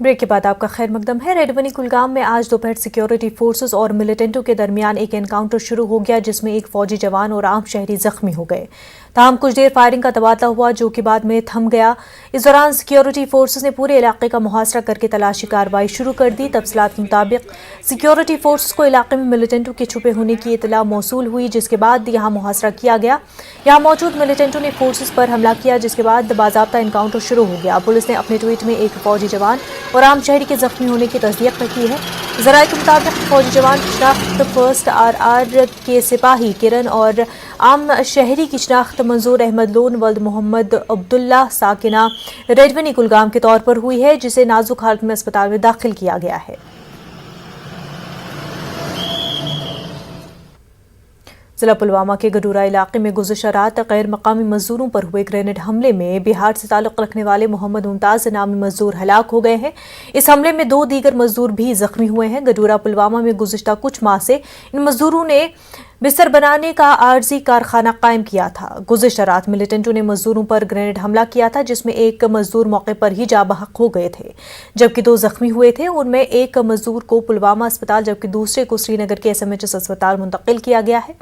Break के बाद आपका खैर मकदम है। रेडवनी कुलगाम में आज दोपहर सिक्योरिटी फोर्सेस और मिलिटेंटों के दरमियान एक एनकाउंटर शुरू हो गया, जिसमें एक फौजी जवान और आम शहरी जख्मी हो गए। ताहम कुछ देर फायरिंग का तबादला हुआ, जो कि बाद में थम गया। इस दौरान सिक्योरिटी फोर्सेस ने पूरे इलाके का मुहासरा करके तलाशी कार्रवाई शुरू कर दी। तफसीलात के मुताबिक सिक्योरिटी फोर्सेस को इलाके में मिलिटेंटों के छुपे होने की इतला मौसूल हुई, जिसके बाद यहाँ मुहासरा किया गया। यहाँ मौजूद मिलिटेंटों ने फोर्सेस पर हमला किया, जिसके बाद बाज़ाब्ता एनकाउंटर शुरू हो गया। पुलिस ने अपने ट्वीट में एक फौजी जवान और आम शहरी के जख्मी होने की तस्दीक की है। ज़राए के मुताबिक फौजी जवान की शनाख्त फर्स्ट RR के सिपाही किरण और आम शहरी की शनाख्त मंजूर अहमद लोन वल्द मोहम्मद अब्दुल्ला साकिना रेडवनी कुलगाम के तौर पर हुई है, जिसे नाजुक हालत में अस्पताल में दाखिल किया गया है। जिला पुलवामा के गडूरा इलाके में गुज़िश्ता रात गैर मकामी मजदूरों पर हुए ग्रेनेड हमले में बिहार से ताल्लुक़ रखने वाले मोहम्मद मुमताज़ नामी मजदूर हलाक हो गए हैं। इस हमले में 2 दीगर मजदूर भी जख्मी हुए हैं। गडूरा पुलवामा में गुज़िश्ता कुछ माह से इन मजदूरों ने बिस्तर बनाने का आर्जी कारखाना कायम किया था। गुज़िश्ता रात मिलिटेंटों ने मजदूरों पर ग्रेनेड हमला किया था, जिसमें एक मजदूर मौके पर ही जाबहक हो गए थे, जबकि 2 जख्मी हुए थे। उनमें एक मजदूर को पुलवामा अस्पताल जबकि दूसरे को श्रीनगर के SMHS अस्पताल मुंतकिल किया गया है।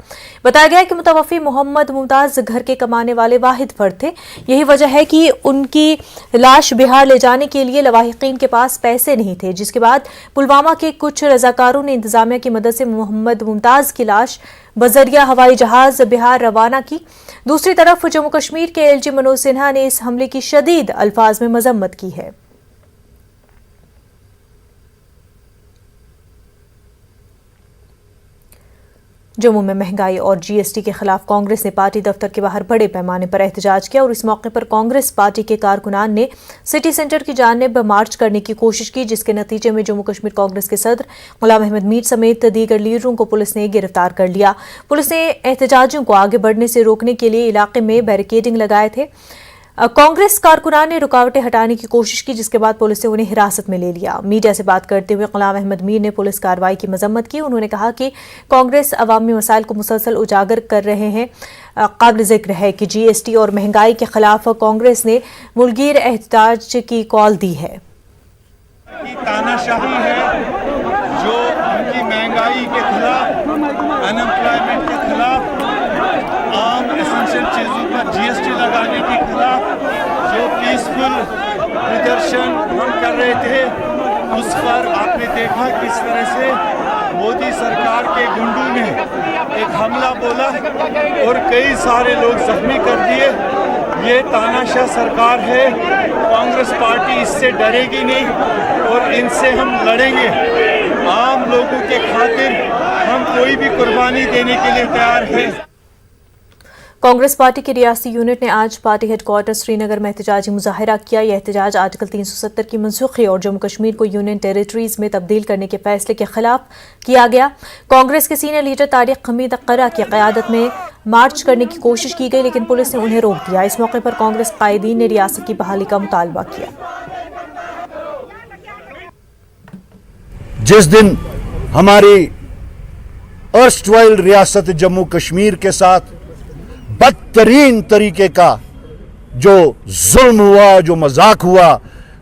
बताया गया है कि मुतवफ़ी मोहम्मद मुमताज़ घर के कमाने वाले वाहिद फर्द थे। यही वजह है कि उनकी लाश बिहार ले जाने के लिए लवाहिकीन के पास पैसे नहीं थे, जिसके बाद पुलवामा के कुछ रजाकारों ने इंतजामिया की मदद से मोहम्मद मुमताज़ की लाश बजरिया हवाई जहाज बिहार रवाना की। दूसरी तरफ जम्मू कश्मीर के LG मनोज सिन्हा ने इस हमले की शदीद अल्फाज में मजम्मत की है। जम्मू में महंगाई और GST के खिलाफ कांग्रेस ने पार्टी दफ्तर के बाहर बड़े पैमाने पर एहतजाज किया और इस मौके पर कांग्रेस पार्टी के कारकुनान ने सिटी सेंटर की जानिब मार्च करने की कोशिश की, जिसके नतीजे में जम्मू कश्मीर कांग्रेस के सदर गुलाम अहमद मीर समेत दीगर लीडरों को पुलिस ने गिरफ्तार कर लिया। पुलिस ने एहतजाजियों को आगे बढ़ने से रोकने के लिए इलाके में बैरिकेडिंग लगाए थे। कांग्रेस कारकुनान ने रुकावटें हटाने की कोशिश की, जिसके बाद पुलिस ने उन्हें हिरासत में ले लिया। मीडिया से बात करते हुए गुलाम अहमद मीर ने पुलिस कार्रवाई की मजम्मत की। उन्होंने कहा कि कांग्रेस अवामी मसाइल को मुसलसल उजागर कर रहे हैं। काबिल जिक्र है कि GST और महंगाई के खिलाफ कांग्रेस ने मुल्कीर एहतजाज की कॉल दी है। तानाशाही है जो उनकी महंगाई के खिलाफ, अनएम्प्लॉयमेंट के खिलाफ, आम एसेंशियल चीज़ों पर GST लगाने के खिलाफ जो पीसफुल प्रदर्शन हम कर रहे थे, उस पर आपने देखा किस तरह से मोदी सरकार के गुंडों ने एक हमला बोला और कई सारे लोग जख्मी कर दिए। ये तानाशाह सरकार है। कांग्रेस पार्टी इससे डरेगी नहीं और इनसे हम लड़ेंगे। आम लोगों के खातिर हम कोई भी कुर्बानी देने के लिए तैयार हैं। कांग्रेस पार्टी की रियासती यूनिट ने आज पार्टी हेडक्वार्टर श्रीनगर में एहतजाजी मुजाहिरा किया। यह एहतजाज आर्टिकल 370 की मनसूखी और जम्मू कश्मीर को यूनियन टेरिटरीज में तब्दील करने के फैसले के खिलाफ किया गया। कांग्रेस के सीनियर लीडर तारिक हमीद अक्करा की क़यादत में मार्च करने की कोशिश की गई, लेकिन पुलिस ने उन्हें रोक दिया। इस मौके पर कांग्रेस कायदीन ने रियासत की बहाली का मुतालबा किया। जिस दिन हमारी अर्स्टवाइल रियासत जम्मू कश्मीर के साथ बदतरीन तरीके का जो जुल्म हुआ, जो मजाक हुआ,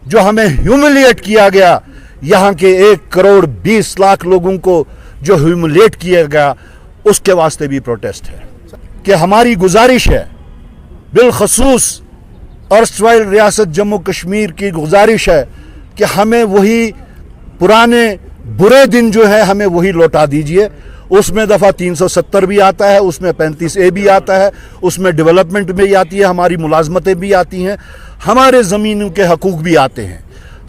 जो हमें ह्यूमिलिएट किया गया, यहाँ के 1 करोड़ 20 लाख लोगों को जो ह्यूमिलिएट किया गया, उसके वास्ते भी प्रोटेस्ट है। कि हमारी गुजारिश है, बिलखसूस अर्स्टवाइल रियासत जम्मू कश्मीर की गुजारिश है कि हमें वही पुराने बुरे दिन जो है हमें वही लौटा दीजिए। उसमें दफ़ा 370 भी आता है, उसमें 35A भी आता है, उसमें डेवलपमेंट भी आती है, हमारी मुलाजमतें भी आती हैं, हमारे ज़मीनों के हकूक़ भी आते हैं।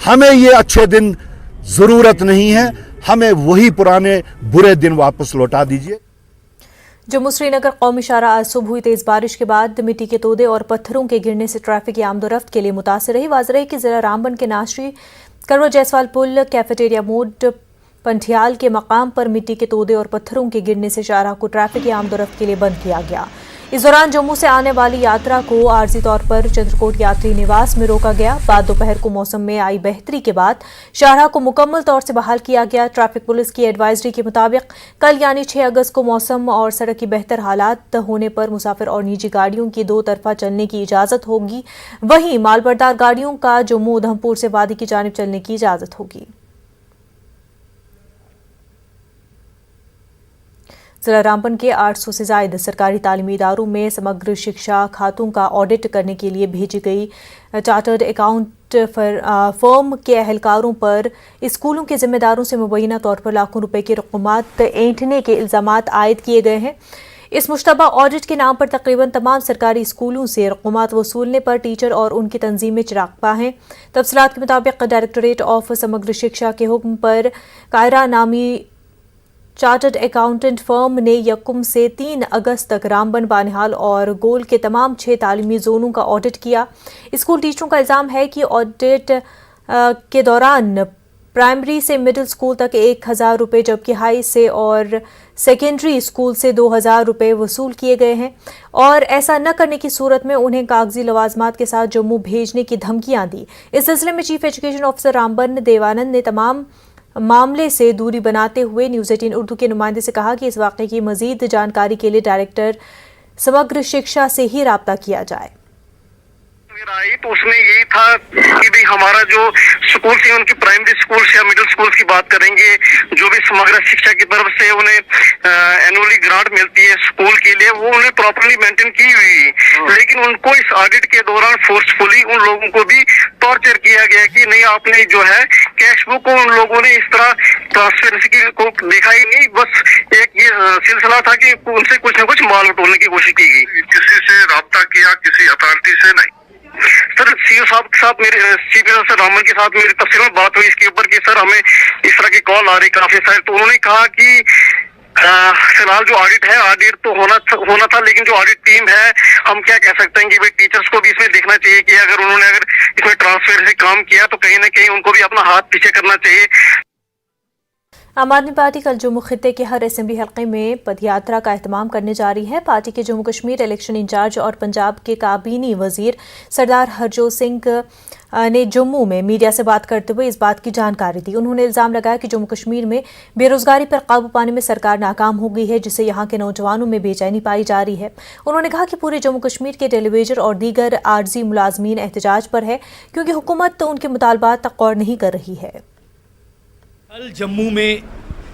हमें ये अच्छे दिन ज़रूरत नहीं है, हमें वही पुराने बुरे दिन वापस लौटा दीजिए। जम्मू श्रीनगर कौमी शाहराह आज सुबह हुई तेज बारिश के बाद मिट्टी के तोदे और पत्थरों के गिरने से ट्रैफिक की आमदोरफ्त के लिए मुतासर रही। वाज़ रही कि जिला रामबन के नाशरी करवा जयसवाल पुल, कैफेटेरिया मोड, पंठियाल के मकाम पर मिट्टी के तोदे और पत्थरों के गिरने से शाहराह को ट्रैफिक की आमदोरफ्त के लिए बंद किया गया। इस दौरान जम्मू से आने वाली यात्रा को आर्जी तौर पर चंद्रकोट यात्री निवास में रोका गया। बाद दोपहर को मौसम में आई बेहतरी के बाद शाहराह को मुकम्मल तौर से बहाल किया गया। ट्रैफिक पुलिस की एडवाइजरी के मुताबिक कल यानी 6 अगस्त को मौसम और सड़क की बेहतर हालात होने पर मुसाफिर और निजी गाड़ियों की 2 तरफा चलने की इजाजत होगी। वहीं मालबरदार गाड़ियों का जम्मू उधमपुर से वादी की जानिब चलने की इजाजत होगी। जिला रामबन के 800 से ज्यादा सरकारी तालीमी इदारों में समग्र शिक्षा खातों का ऑडिट करने के लिए भेजी गई चार्टर्ड अकाउंट फर्म के अहलकारों पर स्कूलों के जिम्मेदारों से मुबैना तौर पर लाखों रुपए की रकूमात ऐंठने के इल्जामात आयद किए गए हैं। इस मुश्तबा ऑडिट के नाम पर तकरीबन तमाम सरकारी स्कूलों से रकूमात वसूलने पर टीचर और उनकी तंजीमें चिरागपा हैं। तफसीलात के मुताबिक डायरेक्टोरेट ऑफ समग्र शिक्षा के हुक्म पर कायरा नामी चार्टर्ड अकाउंटेंट फर्म ने 1 से 3 अगस्त तक रामबन, बानिहाल और गोल के तमाम 6 तालीमी जोनों का ऑडिट किया। स्कूल टीचरों का इल्जाम है कि ऑडिट के दौरान प्राइमरी से मिडिल स्कूल तक 1000 रुपये जबकि हाई से और सेकेंडरी स्कूल से 2000 रुपये वसूल किए गए हैं और ऐसा न करने की सूरत में उन्हें कागजी लवाजमात के साथ जम्मू भेजने की धमकियां दी। इस सिलसिले में chief education officer Ramban Devanand ने तमाम मामले से दूरी बनाते हुए न्यूज़ 18 उर्दू के नुमाइंदे से कहा कि इस वाक़े की मजीद जानकारी के लिए डायरेक्टर समग्र शिक्षा से ही राब्ता किया जाए। आई तो उसमें यही था कि भाई हमारा जो स्कूल से उनकी प्राइमरी स्कूल से या मिडिल स्कूल की बात करेंगे, जो भी समग्र शिक्षा की तरफ से उन्हें एनुअली ग्रांट मिलती है स्कूल के लिए, वो उन्हें प्रॉपर्ली मेंटेन की हुई। लेकिन उनको इस ऑडिट के दौरान फोर्सफुली उन लोगों को भी टॉर्चर किया गया कि नहीं, आपने जो है कैश बुक को उन लोगों ने इस तरह ट्रांसपेरेंसी को देखा ही नहीं। बस एक ये सिलसिला था कि उनसे कुछ न कुछ माल उठोलने की कोशिश की गई। किसी से रब्ता किया, किसी अथॉरिटी से नहीं? सर सीओ साहब के साथ मेरे चीफ मिनिस्टर रामन के साथ मेरी तफसील में बात हुई इसके ऊपर कि सर हमें इस तरह की कॉल आ रही काफी सारे, तो उन्होंने कहा कि फिलहाल जो ऑडिट है, ऑडिट तो होना था लेकिन जो ऑडिट टीम है, हम क्या कह सकते हैं कि भाई टीचर्स को भी इसमें देखना चाहिए कि अगर इसमें ट्रांसफर से काम किया तो कहीं ना कहीं उनको भी अपना हाथ पीछे करना चाहिए। आम आदमी पार्टी कल जम्मू खित्ते के हर असेंबली हल्के में पदयात्रा का एहतमाम करने जा रही है। पार्टी के जम्मू कश्मीर इलेक्शन इंचार्ज और पंजाब के काबीनी वजीर सरदार हरजोत सिंह ने जम्मू में मीडिया से बात करते हुए इस बात की जानकारी दी। उन्होंने इल्जाम लगाया कि जम्मू कश्मीर में बेरोजगारी पर काबू पाने में सरकार नाकाम हो गई है, जिससे यहाँ के नौजवानों में बेचैनी पाई जा रही है। उन्होंने कहा कि पूरे जम्मू कश्मीर के टेलीविजन और दीगर आर्जी मुलाजमीन एहतजाज पर है क्योंकि हुकूमत तो उनके मुतालबात तक गौर नहीं कर रही है। कल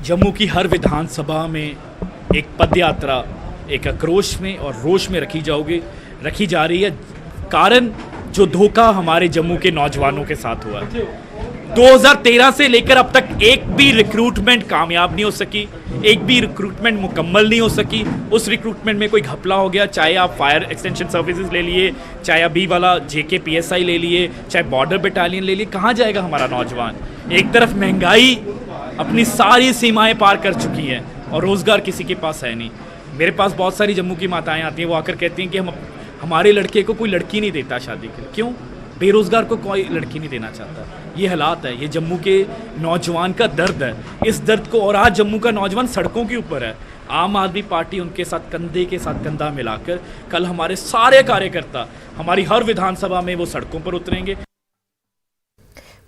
जम्मू की हर विधानसभा में एक पदयात्रा एक आक्रोश में और रोष में रखी जा रही है। कारण जो धोखा हमारे जम्मू के नौजवानों के साथ हुआ। 2013 से लेकर अब तक एक भी रिक्रूटमेंट कामयाब नहीं हो सकी, एक भी रिक्रूटमेंट मुकम्मल नहीं हो सकी। उस रिक्रूटमेंट में कोई घपला हो गया, चाहे आप फायर एक्सटेंशन सर्विसेज ले लिए, चाहे अभी वाला JK PSI ले लिए, चाहे बॉर्डर बटालियन ले लिए। कहाँ जाएगा हमारा नौजवान? एक तरफ महंगाई अपनी सारी सीमाएं पार कर चुकी है और रोज़गार किसी के पास है नहीं। मेरे पास बहुत सारी जम्मू की माताएं आती हैं, वो आकर कहती हैं कि हमारे लड़के को कोई लड़की नहीं देता शादी के लिए। क्यों? बेरोज़गार को कोई लड़की नहीं देना चाहता। ये हालात है, ये जम्मू के नौजवान का दर्द है। इस दर्द को, और आज जम्मू का नौजवान सड़कों के ऊपर है। आम आदमी पार्टी उनके साथ कंधे के साथ कंधा मिलाकर कल हमारे सारे कार्यकर्ता हमारी हर विधानसभा में वो सड़कों पर उतरेंगे।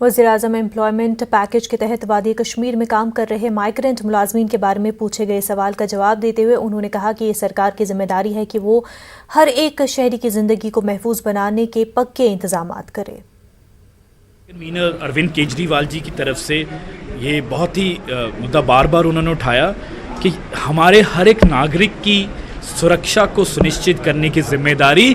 वज़ीर-ए-आज़म एम्प्लॉयमेंट पैकेज के तहत वादी कश्मीर में काम कर रहे माइग्रेंट मुलाजमीन के बारे में पूछे गए सवाल का जवाब देते हुए उन्होंने कहा कि ये सरकार की जिम्मेदारी है कि वो हर एक शहरी की ज़िंदगी को महफूज बनाने के पक्के इंतजामात करे। कन्वीनर अरविंद केजरीवाल जी की तरफ से ये बहुत ही मुद्दा बार बार उन्होंने उठाया कि हमारे हर एक नागरिक की सुरक्षा को सुनिश्चित करने की जिम्मेदारी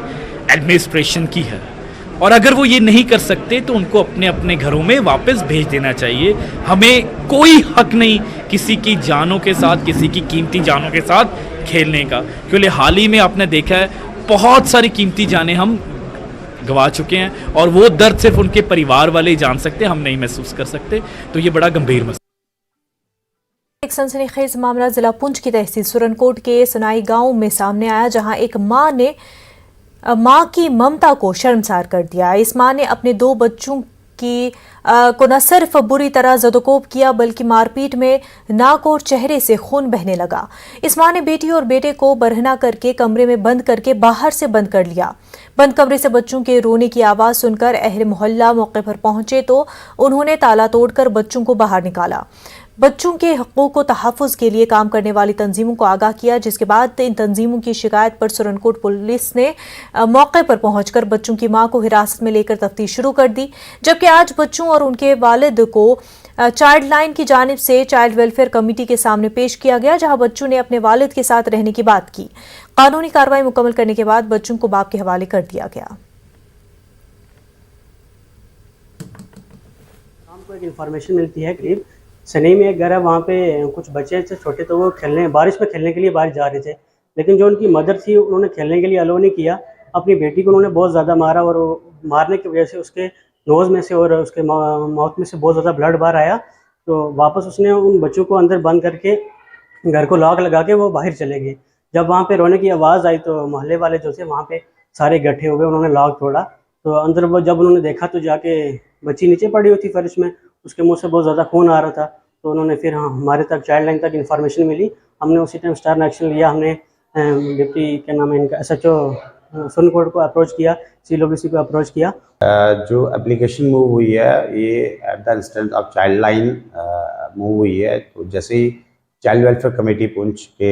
एडमिनिस्ट्रेशन की है और अगर वो ये नहीं कर सकते तो उनको अपने अपने घरों में वापस भेज देना चाहिए। हमें कोई हक नहीं किसी की जानों के साथ, किसी की कीमती जानों के साथ खेलने का, क्योंकि हाल ही में आपने देखा है बहुत सारी कीमती जानें हम गवा चुके हैं और वो दर्द सिर्फ उनके परिवार वाले ही जान सकते हैं, हम नहीं महसूस कर सकते। तो ये बड़ा गंभीर मसला। एक सनसनीखेज मामला जिला पुंछ की तहसील सुरनकोट के सुनाई गांव में सामने आया, जहां एक मां ने मां की ममता को शर्मसार कर दिया। इस मां ने अपने 2 बच्चों की को न सिर्फ बुरी तरह जदोकोब किया बल्कि मारपीट में नाक और चेहरे से खून बहने लगा। इस मां ने बेटी और बेटे को बरहना करके कमरे में बंद करके बाहर से बंद कर लिया। बंद कमरे से बच्चों के रोने की आवाज सुनकर अहले मोहल्ला मौके पर पहुंचे तो उन्होंने ताला तोड़कर बच्चों को बाहर निकाला। बच्चों के हकूक़ को तहफ़्फ़ुज़ के लिए काम करने वाली तंजीमों को आगाह किया, जिसके बाद इन तंजीमों की शिकायत पर सुरनकोट पुलिस ने मौके पर पहुंचकर बच्चों की मां को हिरासत में लेकर तफ्तीश शुरू कर दी। जबकि आज बच्चों और उनके वालिद को चाइल्ड लाइन की जानिब से चाइल्ड वेलफेयर कमेटी के सामने पेश किया गया, जहां बच्चों ने अपने वालिद के साथ रहने की बात की। कानूनी कार्रवाई मुकम्मल करने के बाद बच्चों को बाप के हवाले कर दिया गया। हमको एक इन्फॉर्मेशन मिलती है करीब सनई में एक घर है, वहाँ पे कुछ बच्चे थे छोटे, तो वो खेलने बारिश में खेलने के लिए बाहर जा रहे थे, लेकिन जो उनकी मदर थी उन्होंने खेलने के लिए अलो नहीं किया। अपनी बेटी को उन्होंने बहुत ज़्यादा मारा और मारने की वजह से उसके नोज़ में से और उसके माउथ में से बहुत ज़्यादा ब्लड बाहर आया। तो वापस उसने उन बच्चों को अंदर बंद करके घर को लॉक लगा के वो बाहर चले गए। जब वहाँ पे रोने की आवाज़ आई तो मोहल्ले वाले जो थे वहाँ पे सारे इकट्ठे हो गए, उन्होंने लॉक तोड़ा। तो अंदर वो जब उन्होंने देखा तो जाके बच्ची नीचे पड़ी हुई थी फर्श में, उसके मुंह से बहुत ज़्यादा खून आ रहा था। तो उन्होंने फिर हमारे तक चाइल्ड लाइन तक इन्फॉर्मेशन मिली, हमने उसी टाइम स्टार एक्शन लिया। हमने डिप्टी क्या नाम है इनका SHO सुरनकोट को अप्रोच किया, CWC को अप्रोच किया। जो एप्लीकेशन मूव हुई है ये at the instant of child line move हुई है। तो जैसे ही चाइल्ड वेलफेयर कमेटी पुंछ के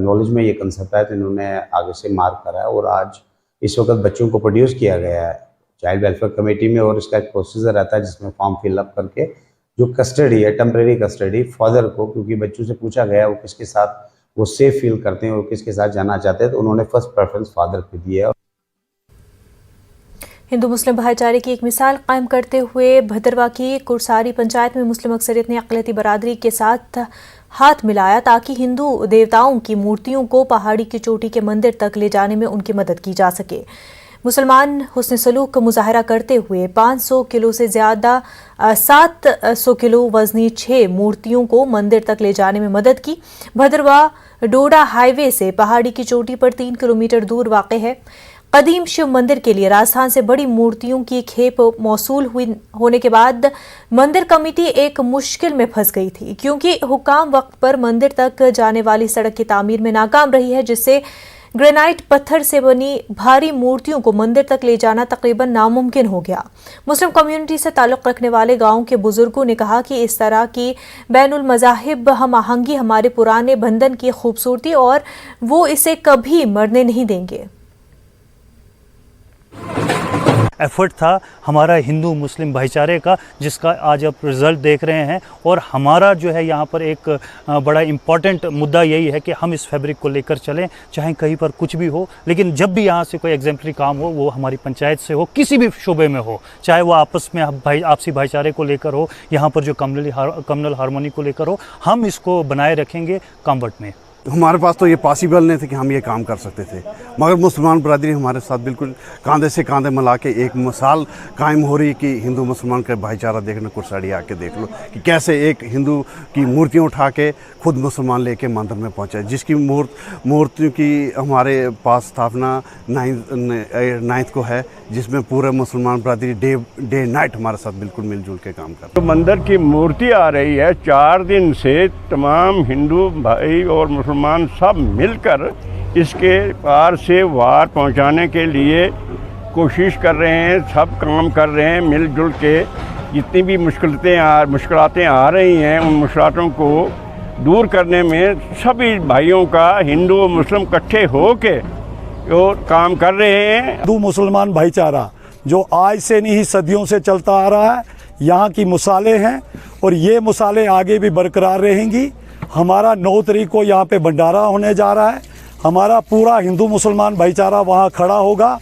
नॉलेज में ये कंसेप्ट है तो इन्होंने आगे से मार्क करा है और आज इस वक्त बच्चों को प्रोड्यूस किया गया है चाइल्ड वेलफेयर कमेटी में। और इसका एक प्रोसीजर रहता है जिसमें फॉर्म फिलअप करके जो कस्टडी है, टेम्परेरी कस्टडी फादर को, क्योंकि बच्चों से पूछा गया वो किसके साथ वो सेफ फील करते हैं और किसके साथ जाना चाहते हैं, तो उन्होंने फर्स्ट प्रेफरेंस फादर को दी है। हिंदू मुस्लिम भाईचारे की एक मिसाल कायम करते हुए भद्रवा की कुरसारी पंचायत में मुस्लिम अक्सरियत ने अक़लियती बरादरी के साथ हाथ मिलाया ताकि हिंदू देवताओं की मूर्तियों को पहाड़ी की चोटी के मंदिर तक ले जाने में उनकी मदद की जा सके। मुसलमान हुस्न सलूक का मुजाहरा करते हुए 500 किलो से ज़्यादा 700 किलो वजनी 6 मूर्तियों को मंदिर तक ले जाने में मदद की। भद्रवा डोडा हाईवे से पहाड़ी की चोटी पर 3 किलोमीटर दूर वाक़ है। कदीम शिव मंदिर के लिए राजस्थान से बड़ी मूर्तियों की खेप मौसूल होने के बाद मंदिर कमेटी एक मुश्किल में फंस गई थी, क्योंकि हुकाम वक्त पर मंदिर तक जाने वाली सड़क की तामीर में नाकाम रही है, जिससे ग्रेनाइट पत्थर से बनी भारी मूर्तियों को मंदिर तक ले जाना तकरीबन नामुमकिन हो गया। मुस्लिम कम्युनिटी से ताल्लुक़ रखने वाले गांव के बुजुर्गों ने कहा कि इस तरह की बैनुल मज़ाहिब हम आहंगी हमारे पुराने बंधन की खूबसूरती और वो इसे कभी मरने नहीं देंगे। एफर्ट था हमारा हिंदू मुस्लिम भाईचारे का, जिसका आज आप रिज़ल्ट देख रहे हैं। और हमारा जो है यहाँ पर एक बड़ा इम्पॉर्टेंट मुद्दा यही है कि हम इस फैब्रिक को लेकर चलें, चाहे कहीं पर कुछ भी हो, लेकिन जब भी यहाँ से कोई एग्जेम्पलरी काम हो वो हमारी पंचायत से हो, किसी भी शोबे में हो, चाहे वो आपस में आपसी भाईचारे को लेकर हो, यहाँ पर जो कम्युनल हार्मोनी को लेकर हो, हम इसको बनाए रखेंगे कामवट में। हमारे पास तो ये पॉसिबल नहीं थे कि हम ये काम कर सकते थे, मगर मुसलमान बरादरी हमारे साथ बिल्कुल कांधे से कांधे मिला के एक मिसाल कायम हो रही कि हिंदू मुसलमान का भाईचारा देखना। कुरसाड़ी आके देख लो कि कैसे एक हिंदू की मूर्तियाँ उठा के खुद मुसलमान लेके मंदिर में पहुँचे, जिसकी मूर्तियों की हमारे पास स्थापना 9 को है, जिसमें पूरे मुसलमान बरादरी डे नाइट हमारे साथ बिल्कुल मिलजुल के काम कर रहे हैं। मंदिर की मूर्ति आ रही है, 4 दिन से तमाम हिंदू भाई और मुसलमान सब मिलकर इसके पार से वार पहुंचाने के लिए कोशिश कर रहे हैं, सब काम कर रहे हैं मिलजुल के। जितनी भी मुश्किलातें आ रही हैं उन मुश्किलातों को दूर करने में सभी भाइयों का हिंदू और मुस्लिम इकट्ठे हो के और काम कर रहे हैं। हिंदू मुसलमान भाईचारा जो आज से नहीं सदियों से चलता आ रहा है, यहाँ की मिसालें हैं और ये मिसालें आगे भी बरकरार रहेंगी। हमारा 9 तारीख को यहाँ पे भंडारा होने जा रहा है, हमारा पूरा हिंदू मुसलमान भाईचारा वहाँ खड़ा होगा।